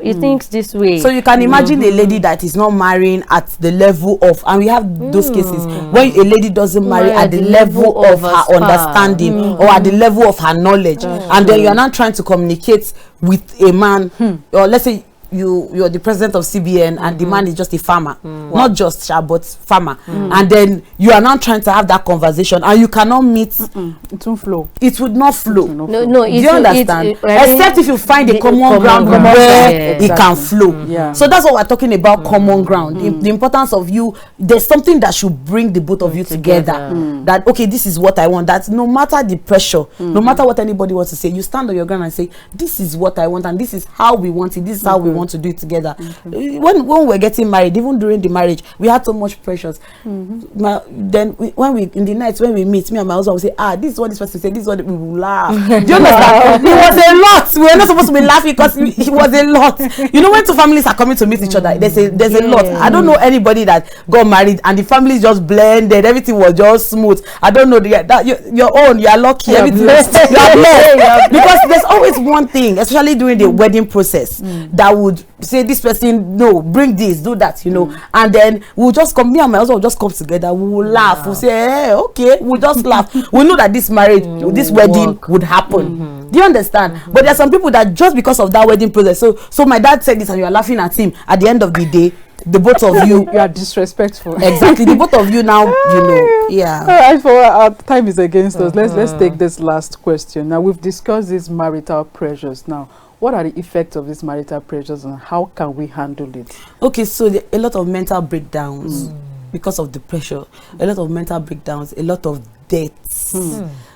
he thinks this way. So you can imagine a lady that is not marrying at the level of, and we have those cases when a lady doesn't marry at the level of her understanding or at the level of her knowledge, and then you are not trying to communicate with a man, or let's say you're the president of CBN and the man is just a farmer, not just but farmer, and then you are now trying to have that conversation and you cannot meet. It won't flow. It would not flow. No, do you understand? Except if you find a common ground where it can flow. So that's what we're talking about, common ground. The importance of there's something that should bring the both of you together. That, okay, this is what I want. That no matter the pressure, no matter what anybody wants to say, you stand on your ground and say, this is what I want and this is how we want it. This is how we want to do it together. When we're getting married, even during the marriage, we had so much pressures. Then when we in the nights when we meet, me and my husband will say, this is what this person said, this is what we will laugh. Do you understand? It was a lot. We were not supposed to be laughing because it was a lot. When two families are coming to meet each other, there's a lot. I don't know anybody that got married and the families just blended, everything was just smooth. I don't know your own, you are lucky, everything you are blessed. Because there's always one thing, especially during the wedding process, that would say this person, no, bring this, do that, and then we'll just come, me and my husband will just come together, we will laugh, we'll say, hey, okay, we'll just laugh. We know that this marriage, this wedding would happen. Do you understand? But there are some people that just because of that wedding process, so my dad said this and you are laughing at him, at the end of the day, the both of you are disrespectful. Exactly, the both of you now, yeah. All right, for our time is against us. Let's take this last question. Now we've discussed these marital pressures. Now, what are the effects of these marital pressures and how can we handle it? Okay, so a lot of mental breakdowns because of the pressure, a lot of mental breakdowns, a lot of debts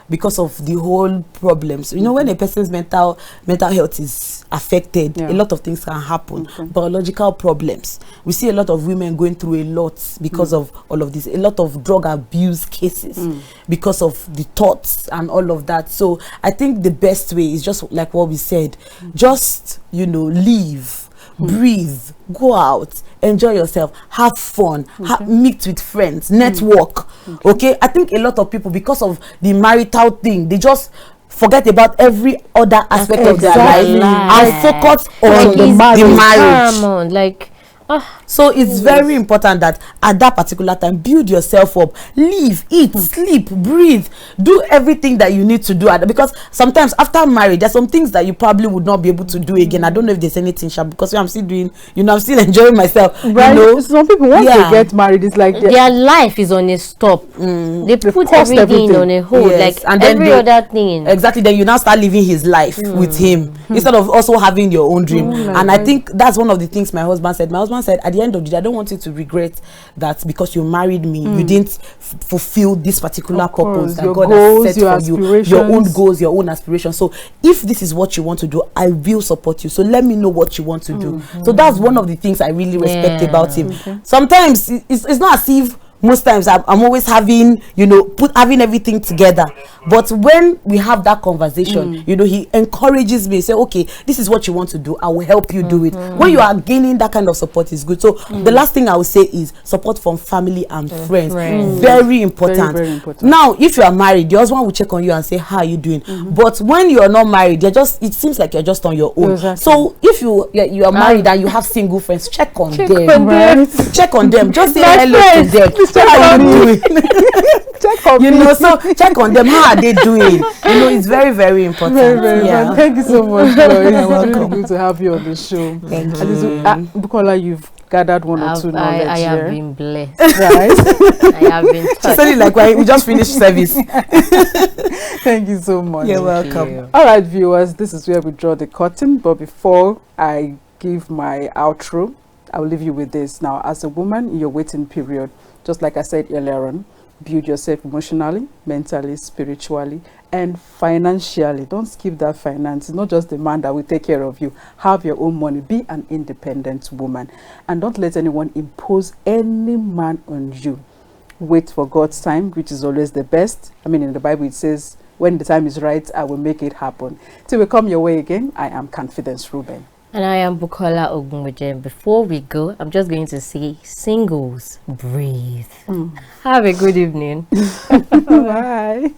because of the whole problems. When a person's mental health is affected, a lot of things can happen. Biological problems. We see a lot of women going through a lot because of all of this. A lot of drug abuse cases because of the thoughts and all of that. So I think the best way is just like what we said. Just, live, breathe, go out, enjoy yourself, have fun, meet with friends, network. Okay, I think a lot of people, because of the marital thing, they just forget about every other aspect of their life and focus on the marriage. So it's very important that at that particular time, build yourself up, live, eat, sleep, breathe, do everything that you need to do. Because sometimes after marriage, there's some things that you probably would not be able to do again. I don't know if there's anything, because I'm still doing, I'm still enjoying myself. Right. Some people, once they get married, it's like their life is on a stop. They put everything on a hold, and then every other thing. Exactly. Then you now start living his life with him instead of also having your own dream. And I think that's one of the things my husband said. My husband said, at the end of the day, I don't want you to regret that because you married me, you didn't fulfill this particular purpose that God has set for you, your own goals, your own aspirations. So if this is what you want to do, I will support you. So let me know what you want to do. So that's one of the things I really respect about him. Sometimes it's not as if most times I'm always having, you know, having everything together. But when we have that conversation, you know, he encourages me, say, okay, this is what you want to do, I will help you do it. When you are gaining that kind of support is good. So the last thing I would say is support from family and friends. Very important. Very important. Now, if you are married, the husband will check on you and say, how are you doing? But when you are not married, you're just, it seems like you're just on your own. Exactly. So if you are married and you have single friends, check on them. Check on them. Just say hello to them. How are you doing? Check on you know, so check on them. How are they doing? You know, it's very, very important. Very, yeah. Thank you so much, Lois. It's really good to have you on the show. Thank you. Bukola, you've gathered one or two knowledge I here. have been blessed. Right? I have been touched. She said it like we just finished service. Thank you so much. You're welcome. All right, viewers, this is where we draw the curtain. But before I give my outro, I'll leave you with this. Now, as a woman in your waiting period, just like I said earlier on, build yourself emotionally, mentally, spiritually, and financially. Don't skip that finance. It's not just the man that will take care of you. Have your own money. Be an independent woman. And don't let anyone impose any man on you. Wait for God's time, which is always the best. I mean, in the Bible, it says, when the time is right, I will make it happen. Till we come your way again, I am Confidence Reuben. And I am Bukola Ogungbeje. Before we go, I'm just going to say, singles, breathe. Have a good evening. Bye.